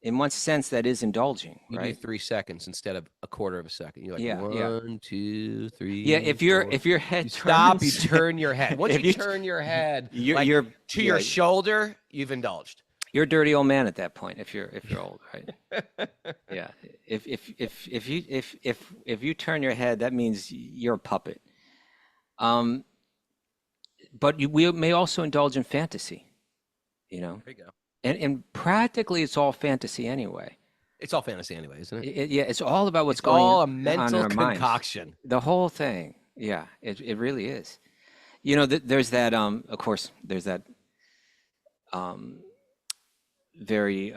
In one sense, that is indulging, You right? do 3 seconds instead of a quarter of a second. You're like, Yeah, 1, 2, 3. Yeah, if your head you stop, you turns, turn your head. Once if you turn your head you're to your shoulder, you've indulged. You're a dirty old man at that point if you're old, right? Yeah. If you turn your head, that means you're a puppet. But we may also indulge in fantasy, There you go. and practically it's all fantasy anyway. It's all fantasy anyway, isn't it? Yeah, it's all about what's It's going all a on in mental our minds. concoction. The whole thing. Yeah, it really is. There's that, of course, there's that um, very,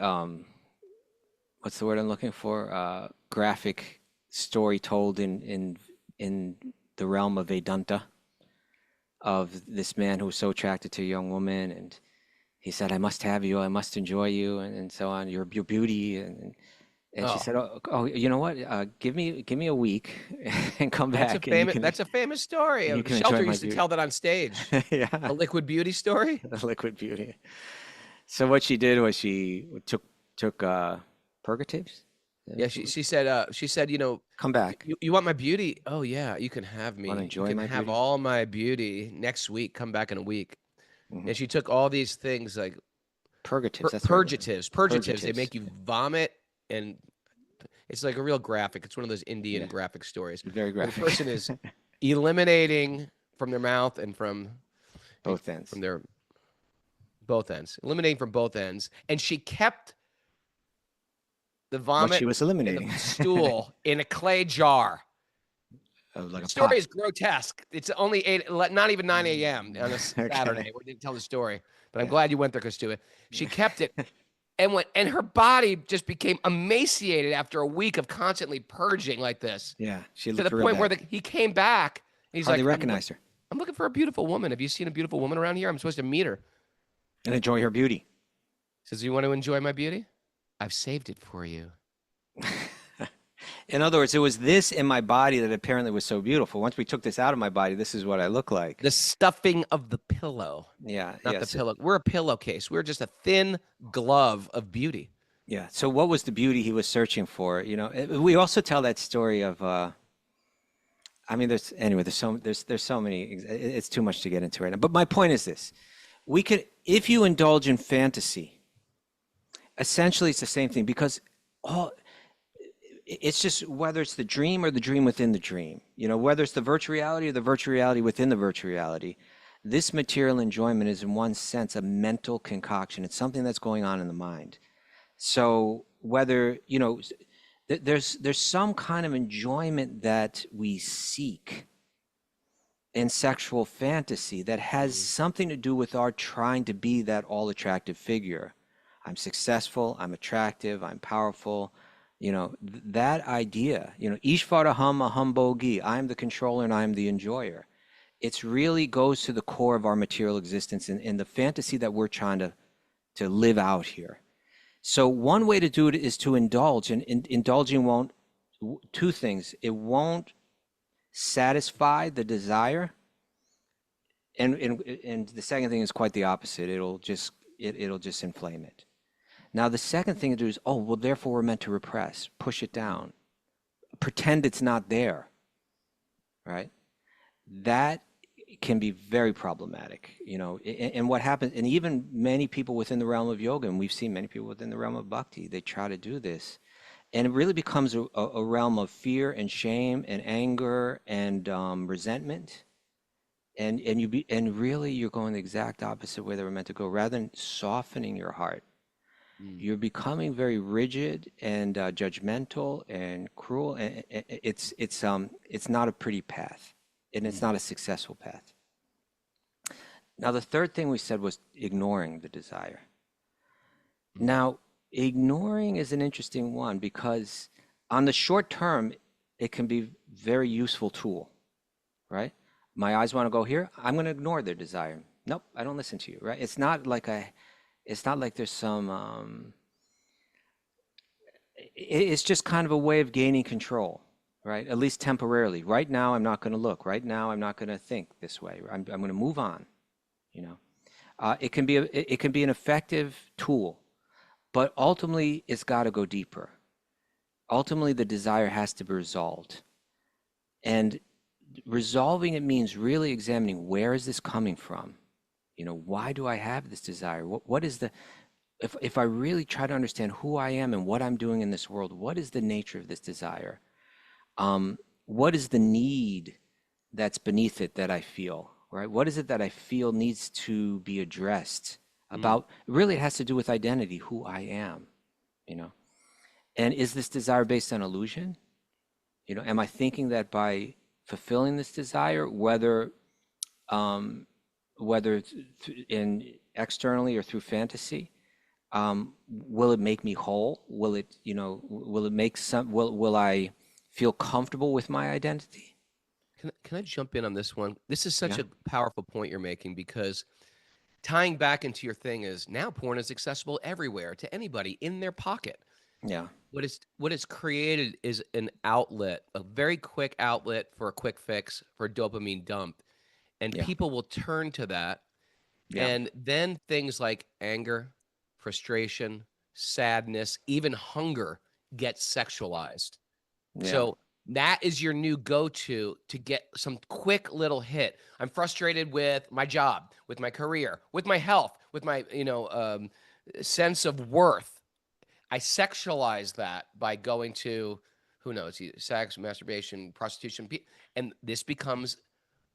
what's the word I'm looking for? Graphic story told in the realm of Vedanta of this man who was so attracted to a young woman, and he said, "I must have you, I must enjoy you," and so on. Your beauty, and she Oh, said, "Oh, you know what? Give me a week and come back, and that's a famous story. you can enjoy Shelter my used to beauty." tell that on stage. Yeah, A liquid beauty story. the liquid beauty. So what she did was she took purgatives. Yeah, she said, Come back. you want my beauty? Oh yeah, you can have Want to me. You enjoy can my have beauty? all my beauty next week. Come back in a week. Hmm. And she took all these things like Purgatives. That's the right word. purgatives. They Purgatives. make you vomit, and it's like a real graphic. It's one of those Indian Yeah, graphic stories very where the graphic. person is eliminating from their mouth and from Both ends. their both ends, eliminating from both ends, and she kept the What vomit she was and eliminating. the stool in a clay jar. Like The a story pot. is grotesque. It's only not even 9 a.m. on a Saturday. Okay. We didn't tell the story, but I'm Yeah. glad you went there, Kaustubha. She kept it and her body just became emaciated after a week of constantly purging like this, Yeah. She to looked the real point where bad. he came back. And he's Hardly like, recognized her. I'm looking for a beautiful woman. Have you seen a beautiful woman around here? I'm supposed to meet her. And enjoy her beauty. Says, you want to enjoy my beauty? I've saved it for you. In other words, it was this in my body that apparently was so beautiful. Once we took this out of my body, this is what I look like. The stuffing of the pillow, Yeah. not Yeah. the So, pillow. We're a pillowcase. We're just a thin glove of beauty. yeah. So what was the beauty he was searching for? We also tell that story of, I mean, there's so many, it's too much to get into right now. But my point is this. If you indulge in fantasy, essentially it's the same thing because it's just whether it's the dream or the dream within the dream, whether it's the virtual reality or the virtual reality within the virtual reality, this material enjoyment is in one sense a mental concoction. It's something that's going on in the mind. So whether, there's some kind of enjoyment that we seek in sexual fantasy that has something to do with our trying to be that all attractive figure. I'm successful, I'm attractive, I'm powerful. That idea, Ishvaraham aham bhogi, I'm the controller and I'm the enjoyer. It really goes to the core of our material existence and the fantasy that we're trying to live out here. So one way to do it is to indulge, and indulging won't, two things. It won't satisfy the desire, and the second thing is quite the opposite. It'll just inflame it. Now the second thing to do is, therefore we're meant to repress, push it down, pretend it's not there, right? That can be very problematic, and what happens, and even many people within the realm of yoga, and we've seen many people within the realm of bhakti, they try to do this, and it really becomes a realm of fear and shame and anger and resentment, and really you're going the exact opposite way that we're meant to go. Rather than softening your heart, you're becoming very rigid and judgmental and cruel, and it's not a pretty path, and it's not a successful path. Now, the third thing we said was ignoring the desire. Now, ignoring is an interesting one because on the short term, it can be a very useful tool, right? My eyes want to go here, I'm going to ignore their desire. Nope, I don't listen to you, right? It's not like there's some, it's just kind of a way of gaining control, right? At least temporarily. Right now, I'm not going to look. Right now, I'm not going to think this way. I'm going to move on, It can be an effective tool, but ultimately, it's got to go deeper. Ultimately, the desire has to be resolved. And resolving it means really examining, where is this coming from? Why do I have this desire? What is if I really try to understand who I am and what I'm doing in this world, what is the nature of this desire? What is the need that's beneath it that I feel, right? What is it that I feel needs to be addressed about? Really, it has to do with identity, who I am, And is this desire based on illusion? Am I thinking that by fulfilling this desire, whether in externally or through fantasy, will it make me whole? Will it, will it make will I feel comfortable with my identity? Can I jump in on this one? This is such Yeah. a powerful point you're making, because tying back into your thing is now porn is accessible everywhere to anybody in their pocket. Yeah. What it's created is an outlet, a very quick outlet for a quick fix, for a dopamine dump. And Yeah. people will turn to that. Yeah. And then things like anger, frustration, sadness, even hunger get sexualized. Yeah. So that is your new go-to to get some quick little hit. I'm frustrated with my job, with my career, with my health, with my, sense of worth. I sexualize that by going to, who knows, sex, masturbation, prostitution, and this becomes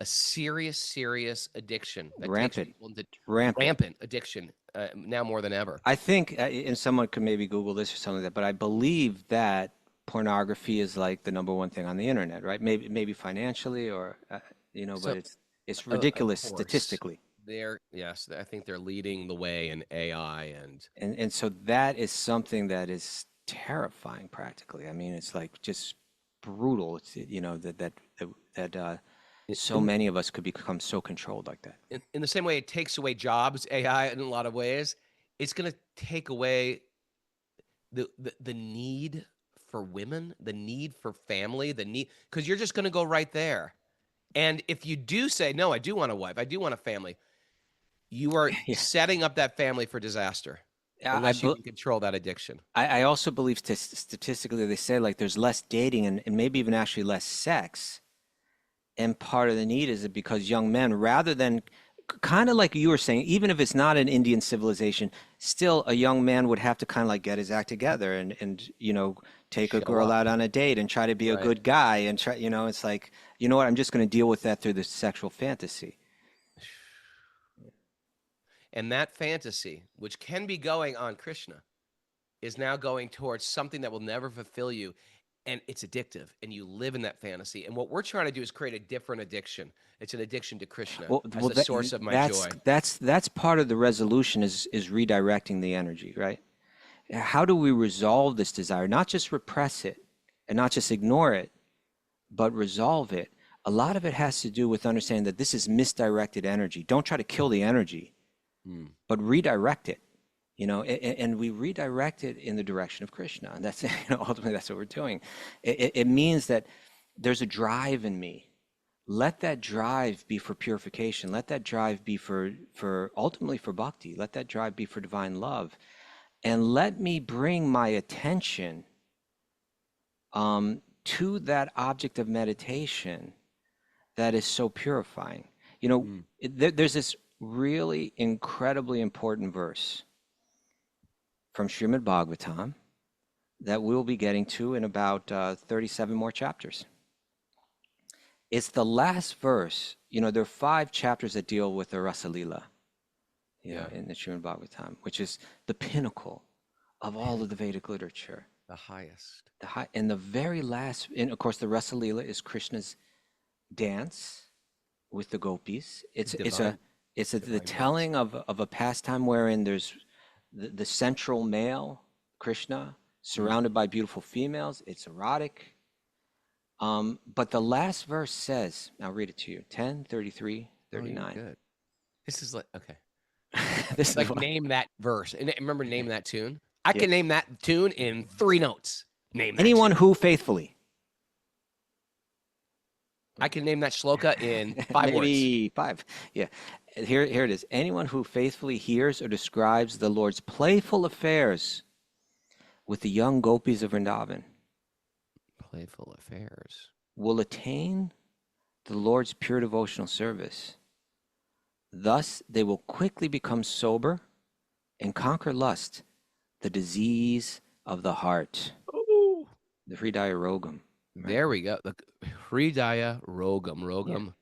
a serious addiction that takes Rampant. people into Rampant. rampant addiction now more than ever. I think, and someone could maybe Google this or something like that, but I believe that pornography is like the number one thing on the internet, right? Maybe financially or, So, but it's of ridiculous course, statistically. yes, I think they're leading the way in AI And so that is something that is terrifying practically. I mean, it's like just brutal. It's, that so in, many of us could become so controlled like that. in the same way it takes away jobs, AI, in a lot of ways, it's going to take away the need for women, the need for family, because you're just going to go right there. And if you do say, no, I do want a wife, I do want a family, you are Yeah. setting up that family for disaster unless you can control that addiction. I also believe statistically they say like there's less dating and maybe even actually less sex. And part of the need is because young men, rather than kind of like you were saying, even if it's not an Indian civilization, still a young man would have to kind of like get his act together and take a Show girl up. out on a date and try to be a Right. good guy and try, it's like, you know what, I'm just going to deal with that through the sexual fantasy. And that fantasy, which can be going on Krishna, is now going towards something that will never fulfill you. And it's addictive, and you live in that fantasy. And what we're trying to do is create a different addiction. It's an addiction to Krishna as the source of my joy. That's part of the resolution is redirecting the energy, right? How do we resolve this desire? Not just repress it and not just ignore it, but resolve it. A lot of it has to do with understanding that this is misdirected energy. Don't try to kill the energy, but redirect it. And we redirect it in the direction of Krishna. And that's, ultimately that's what we're doing. It means that there's a drive in me. Let that drive be for purification. Let that drive be for ultimately for bhakti. Let that drive be for divine love. And let me bring my attention to that object of meditation that is so purifying. There's this really incredibly important verse from Srimad Bhagavatam that we'll be getting to in about 37 more chapters. It's the last verse. There are 5 chapters that deal with the rāsa-līlā in the Srimad Bhagavatam, which is the pinnacle of all of the Vedic literature. The highest. And the very last, and of course the rāsa-līlā is Krishna's dance with the gopis. It's the telling of a pastime wherein there's the central male, Krishna, surrounded by beautiful females. It's erotic. But the last verse says, I'll read it to you, 10, 33, 39. Good. This is like, okay. This is Like, what- name that verse. And remember, name that tune. I can name that tune in 3 notes. Name that anyone tune. who faithfully. I can name that shloka in 5 words. Maybe 5. Yeah. Here it is. Anyone who faithfully hears or describes the Lord's playful affairs with the young gopis of Vrindavan Playful affairs. will attain the Lord's pure devotional service. Thus, they will quickly become sober and conquer lust, the disease of the heart, Ooh. the Hridaya Rogam. There we go. The Hridaya Rogam,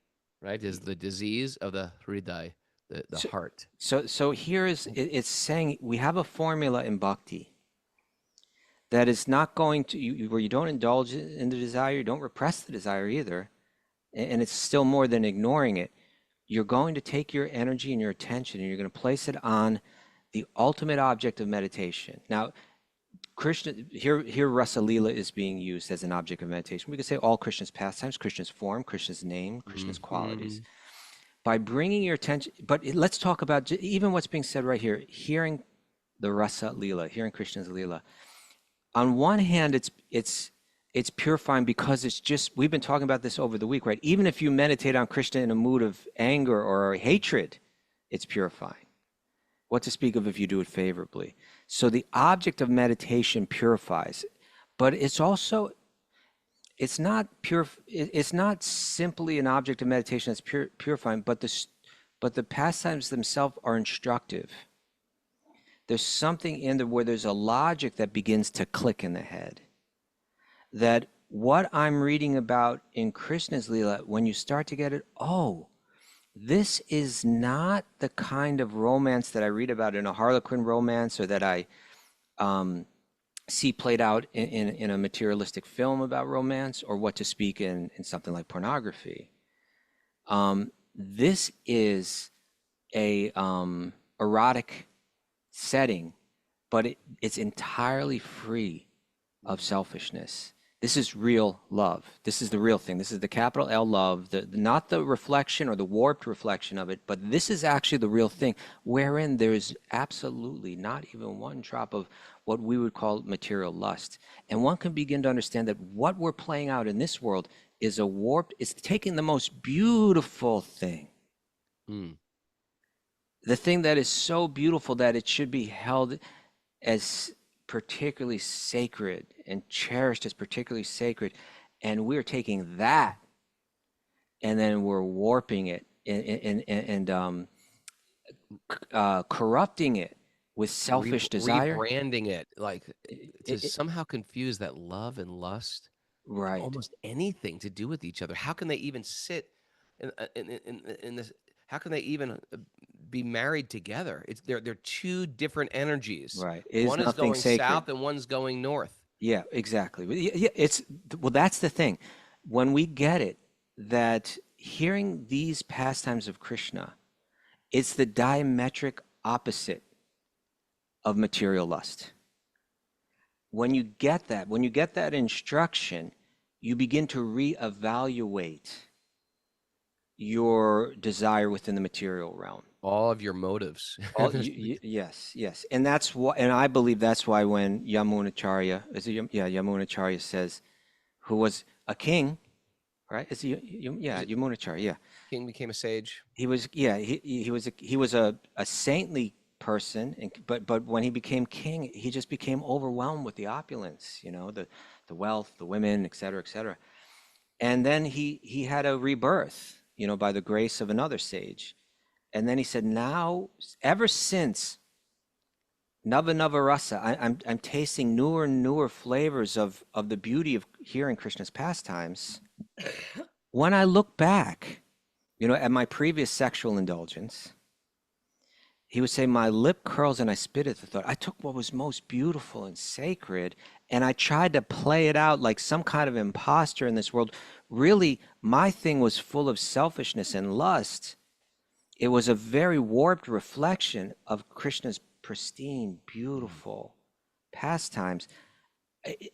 right, is the disease of the Hridaya, the heart. So here is, it's saying we have a formula in bhakti that is not going to, where you don't indulge in the desire, you don't repress the desire either, and it's still more than ignoring it. You're going to take your energy and your attention and you're going to place it on the ultimate object of meditation. Now, Krishna, here rāsa-līlā is being used as an object of meditation. We could say all Krishna's pastimes, Krishna's form, Krishna's name, Krishna's qualities. By bringing your attention, but let's talk about even what's being said right here, hearing the rāsa-līlā, hearing Krishna's Līlā. On one hand, it's purifying because it's just, we've been talking about this over the week, right? Even if you meditate on Krishna in a mood of anger or hatred, it's purifying. What to speak of if you do it favorably. So the object of meditation purifies, but it's also, it's not pure. It's not simply an object of meditation that's purifying, but the pastimes themselves are instructive. There's something in there where there's a logic that begins to click in the head. That what I'm reading about in Krishna's Līlā, when you start to get it, oh, this is not the kind of romance that I read about in a Harlequin romance or that I see played out in a materialistic film about romance, or what to speak in something like pornography. This is a erotic setting, but it's entirely free of selfishness. This is real love. This is the real thing. This is the capital L love, not the reflection or the warped reflection of it, but this is actually the real thing, wherein there is absolutely not even one drop of what we would call material lust. And one can begin to understand that what we're playing out in this world is a warped, it's taking the most beautiful thing. The thing that is so beautiful that it should be held as particularly sacred and cherished as particularly sacred, and we're taking that and then we're warping it and corrupting it with selfish desire, rebranding it, like to somehow confuse that love and lust, right? Almost anything to do with each other. How can they even sit in this? How can they even be married together? They're two different energies. Right. One is going sacred. south and one's going north. Yeah, exactly. Yeah, well, that's the thing. When we get it, that hearing these pastimes of Krishna, it's the diametric opposite of material lust. When you get that instruction, you begin to reevaluate your desire within the material realm. All of your motives. Yes. And that's why, and I believe that's why when Yamunacharya says, who was a king, right? Yamunacharya, King became a sage. He was a saintly person, but when he became king, he just became overwhelmed with the opulence, the wealth, the women, et cetera. And then he had a rebirth, by the grace of another sage. And then he said, now, ever since Nava Rasa, I'm tasting newer and newer flavors of the beauty of hearing Krishna's pastimes. When I look back, at my previous sexual indulgence, he would say, my lip curls and I spit at the thought. I took what was most beautiful and sacred and I tried to play it out like some kind of imposter in this world. Really, my thing was full of selfishness and lust. It was a very warped reflection of Krishna's pristine, beautiful pastimes.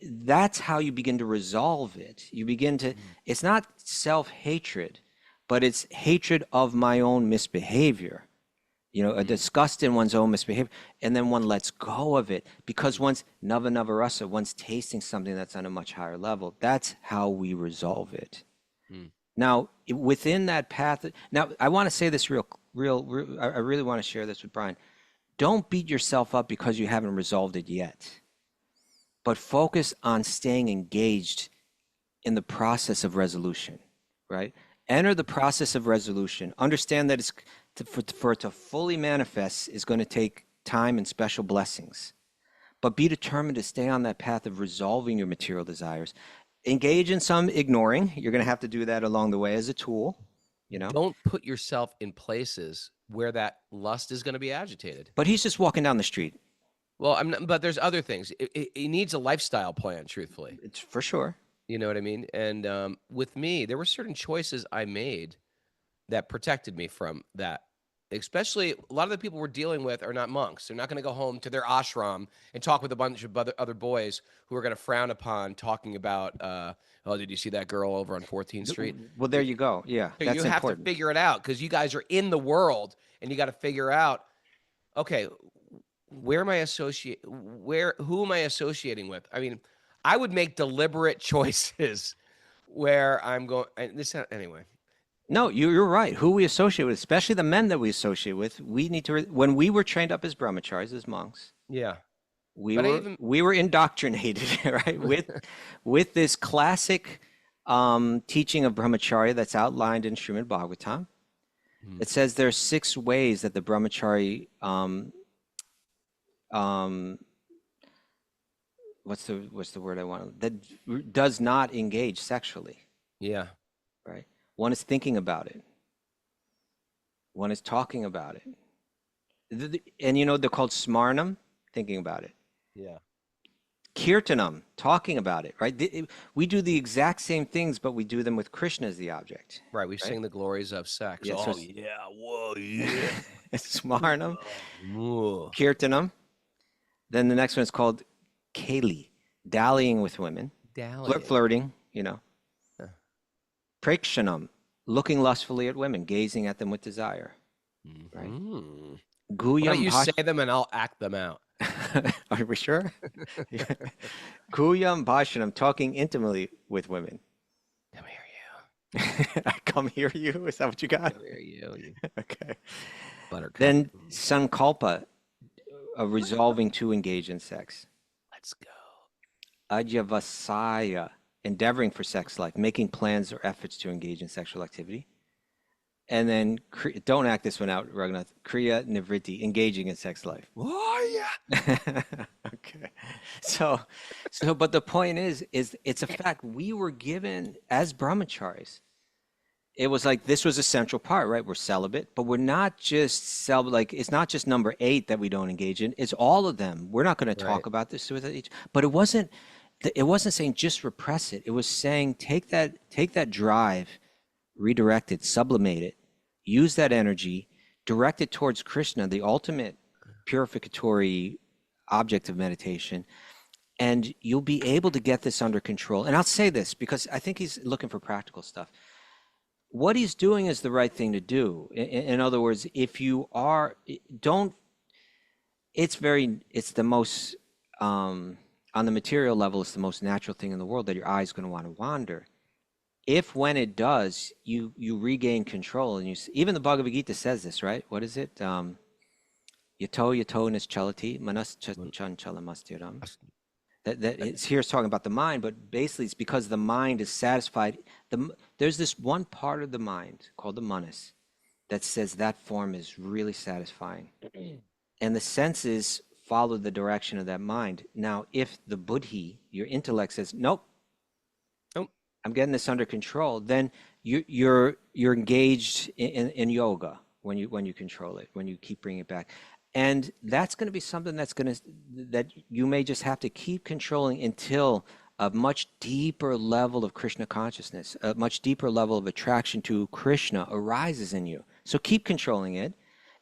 That's how you begin to resolve it. You begin to, it's not self-hatred, but it's hatred of my own misbehavior. A disgust in one's own misbehavior, and then one lets go of it because one's Nava Rasa, one's tasting something that's on a much higher level. That's how we resolve it. Now, within that path, now I want to say this real, I really want to share this with Brian. Don't beat yourself up because you haven't resolved it yet, but focus on staying engaged in the process of resolution, right? Enter the process of resolution. Understand that for it to fully manifest is going to take time and special blessings. But be determined to stay on that path of resolving your material desires. Engage in some ignoring. You're going to have to do that along the way as a tool. Don't put yourself in places where that lust is going to be agitated. But he's just walking down the street. Well, I'm not, but there's other things. It needs a lifestyle plan, truthfully. It's for sure. You know what I mean? And with me, there were certain choices I made that protected me from that. Especially a lot of the people we're dealing with are not monks. They're not going to go home to their ashram and talk with a bunch of other boys who are going to frown upon talking about, oh, did you see that girl over on 14th Street? Well, there you go. Yeah, So that's you have important. to figure it out because you guys are in the world and you got to figure out, okay, who am I associating with? I mean, I would make deliberate choices where I'm going, and this, anyway. No, you're right. Who we associate with, especially the men that we associate with, we need to. When we were trained up as brahmacharis, as monks, Yeah. we But I were even- we were indoctrinated, right, with this classic teaching of brahmacharya that's outlined in Srimad Bhagavatam. It says there are 6 ways that the brahmachari what's the word I want, that does not engage sexually, Yeah. right? One is thinking about it. One is talking about it. And you know, they're called smarnam, thinking about it. Yeah. Kirtanam, talking about it, right? We do the exact same things, but we do them with Krishna as the object. Right. We sing the glories of sex. Yeah, so Oh, yeah. Whoa, yeah. Smarnam, Whoa. Kirtanam. Then the next one is called Keli, dallying with women, Dallying. flirting, you know. Yeah. Prekshanam, looking lustfully at women, gazing at them with desire. Right? Mm. Why Guyam don't you say them and I'll act them out? Are we sure? Guyam Bhashanam, talking intimately with women. Come here, you. I come hear you. Is that what you got? Come here, you Okay. buttercup. Then sankalpa, resolving to engage in sex. Let's go. Ajavasaya, endeavoring for sex life, making plans or efforts to engage in sexual activity. And then, don't act this one out, Raghunath. Kriya Nivritti, engaging in sex life. Oh, yeah. Okay. So, but the point is it's a fact. We were given as brahmacharis. It was like this was a central part, right? We're celibate, but we're not just like it's not just number 8 that we don't engage in. It's all of them. We're not going to talk Right. about this with each. But it wasn't saying just repress it. It was saying take that drive, redirect it, sublimate it, use that energy, direct it towards Kṛṣṇa, the ultimate purificatory object of meditation, and you'll be able to get this under control. And I'll say this because I think he's looking for practical stuff. What he's doing is the right thing to do. In other words, if you are, don't, it's the most, on the material level, it's the most natural thing in the world that your eye is going to want to wander. If when it does, you regain control, and even the Bhagavad Gita says this, right? What is it? Yato nischalati manas chanchalamastheram. That it's here, it's talking about the mind, but basically it's because the mind is satisfied. There's this one part of the mind called the manas that says that form is really satisfying, and the senses follow the direction of that mind. Now, if the buddhi, your intellect, says nope, I'm getting this under control, then you're engaged in yoga when you control it, when you keep bringing it back. And that's going to be something that you may just have to keep controlling until a much deeper level of Krishna consciousness, a much deeper level of attraction to Krishna arises in you. So keep controlling it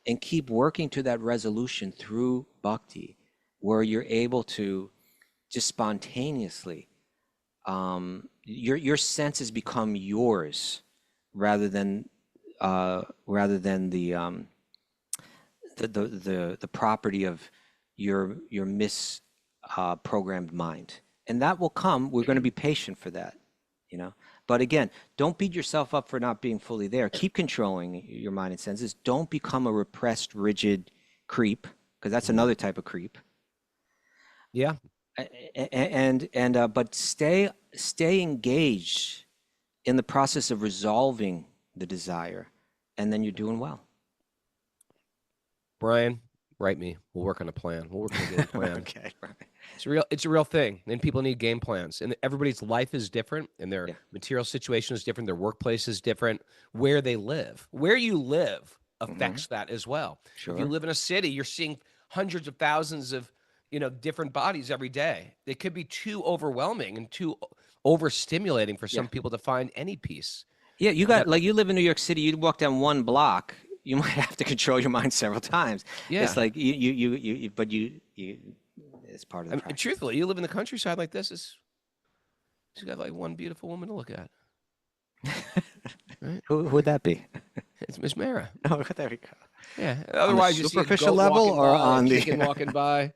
and keep working to that resolution through bhakti, where you're able to just spontaneously, your senses become yours rather than the property of your misprogrammed mind. And that will come. We're going to be patient for that, you know. But again, don't beat yourself up for not being fully there. Keep controlling your mind and senses. Don't become a repressed, rigid creep, because that's another type of creep. Yeah. But stay engaged in the process of resolving the desire, and then you're doing well. Brian, write me. We'll work on a plan. We'll work on a game plan. Okay. Right. It's a real thing. And people need game plans. And everybody's life is different, and their Yeah. material situation is different, their workplace is different, where they live. Where you live affects that as well. If you Sure. live in a city, you're seeing hundreds of thousands of different bodies every day. It could be too overwhelming and too overstimulating for some people to find any peace. Yeah, you live in New York City. You walk down one block, you might have to control your mind several times. Yeah. It's like but it's part of the practice. Truthfully, you live in the countryside like this. She's got like one beautiful woman to look at. Right? Who would that be? It's Miss Mara. Oh, there we go. Yeah. Otherwise, you see a superficial goat level walking or by, on a the chicken walking by.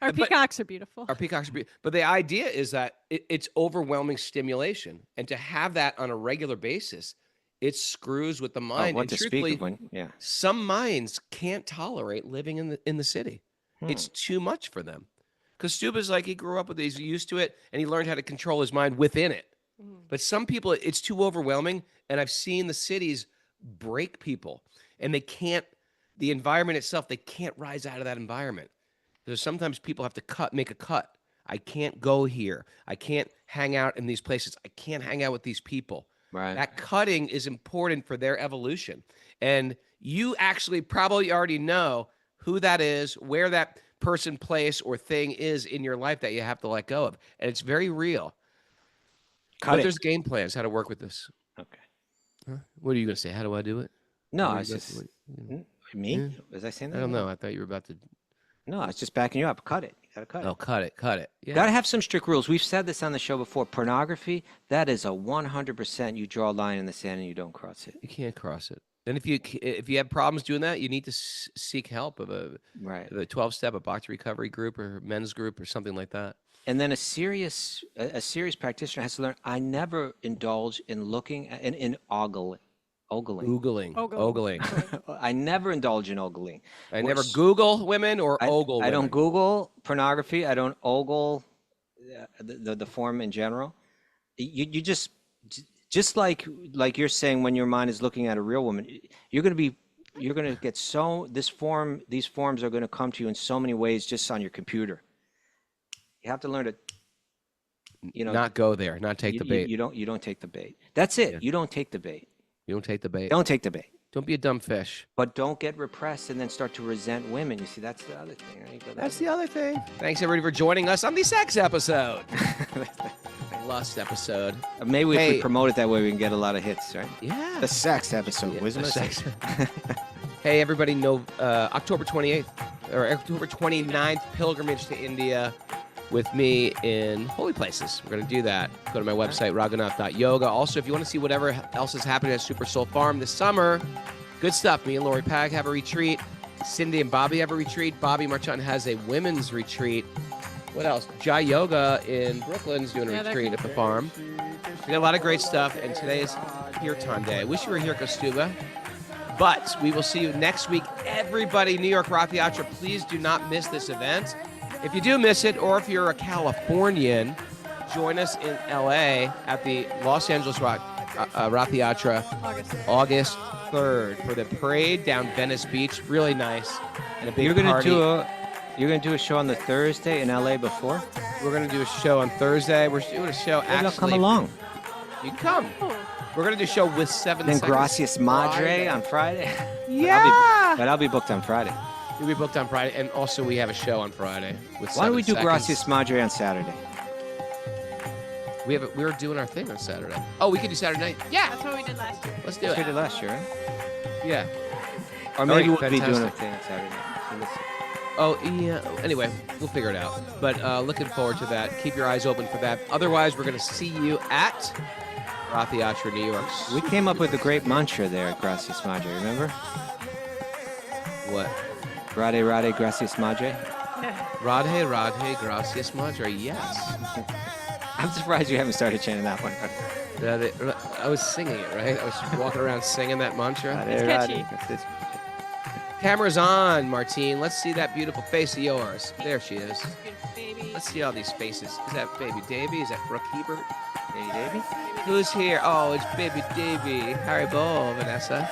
Our peacocks are beautiful. Our peacocks are beautiful. But the idea is that it's overwhelming stimulation, and to have that on a regular basis, it screws with the mind. What and to truthfully, speak of when, yeah. some minds can't tolerate living in the city. It's too much for them. Kaustubha's like, he grew up with it, he's used to it, and he learned how to control his mind within it. But some people, it's too overwhelming, and I've seen the cities break people, and they can't, the environment itself, they can't rise out of that environment. So sometimes people have to make a cut. I can't go here. I can't hang out in these places. I can't hang out with these people. Right. That cutting is important for their evolution. And you actually probably already know who that is, where that person, place, or thing is in your life that you have to let go of. And it's very real. But there's game plans how to work with this. Okay. Huh? What are you going to say? How do I do it? No, I was just me. Yeah. Was I saying that? I don't know. I thought you were about to. No, I was just backing you up. Cut it. You gotta cut it. Oh, cut it. Yeah. Gotta have some strict rules. We've said this on the show before. Pornography, that is a 100%. You draw a line in the sand and you don't cross it. You can't cross it. And if you have problems doing that, you need to seek help of a 12-step, a bhakti recovery group or men's group or something like that. And then a serious practitioner has to learn. I never indulge in looking at, in ogling. Ogling. I never indulge in ogling. I never Google women or ogle women. I don't Google pornography. I don't ogle the form in general. You just like you're saying, when your mind is looking at a real woman, you're going to get these forms are going to come to you in so many ways just on your computer. You have to learn to, not go there, not take the bait. You don't take the bait. That's it. Yeah. You don't take the bait. You don't take the bait. Don't take the bait. Don't be a dumb fish. But don't get repressed and then start to resent women. You see, that's the other thing. Right? That's the other thing. Thanks, everybody, for joining us on the sex episode. Lust episode. Maybe if we promote it that way, we can get a lot of hits, right? Yeah. The sex episode. Wisdom of sex. Hey, everybody, October 28th or October 29th, pilgrimage to India with me in holy places. We're going to do that. Go to my website, Raghunath.yoga. Also, if you want to see whatever else is happening at Super Soul Farm this summer, good stuff. Me and Lori Pag have a retreat. Cindy and Bobby have a retreat. Bobby Marchand has a women's retreat. What else? Jai Yoga in Brooklyn's doing a retreat at the farm. We got a lot of great stuff, and today is Kirtan Day. I wish you were here, Kaustubha. But we will see you next week. Everybody, New York Ratha Yatra, please do not miss this event. If you do miss it, or if you're a Californian, join us in LA at the Los Angeles Ratha Yatra August 3rd for the parade down Venice Beach. Really nice. And a big You're party. You're going to do a show on the Thursday in LA before? We're going to do a show on Thursday. We're doing a show Maybe I'll come along. You come. We're going to do a show with 7 Then Seconds. Gracias Madre on Friday. Yeah. I'll be booked on Friday. You'll be booked on Friday, and also we have a show on Friday with 7 Why don't we do Seconds. Gracias Madre on Saturday? We were doing our thing on Saturday. Oh, we could do Saturday night. Yeah. That's what we did last year. Let's do That's what we it. did last year, right? Yeah. Or maybe All right, we'll be doing a fantastic. thing on Saturday night. So let's see. Oh, yeah. Anyway, we'll figure it out. But looking forward to that. Keep your eyes open for that. Otherwise, we're going to see you at Ratha Yatra, New York. We came up with a great mantra there at Gracias Madre, remember? What? Rade, Rade, Gracias Madre. Radhe, Radhe, Gracias Madre. Yes. I'm surprised you haven't started chanting that one. I was singing it, right? I was walking around singing that mantra. Rade, catchy. Rade. Camera's on, Martine. Let's see that beautiful face of yours. There she is. Baby. Let's see all these faces. Is that Baby Davy? Is that Brooke Hebert? Hey, Davey? Who's here? Oh, it's Baby Davy. Haribo, Vanessa.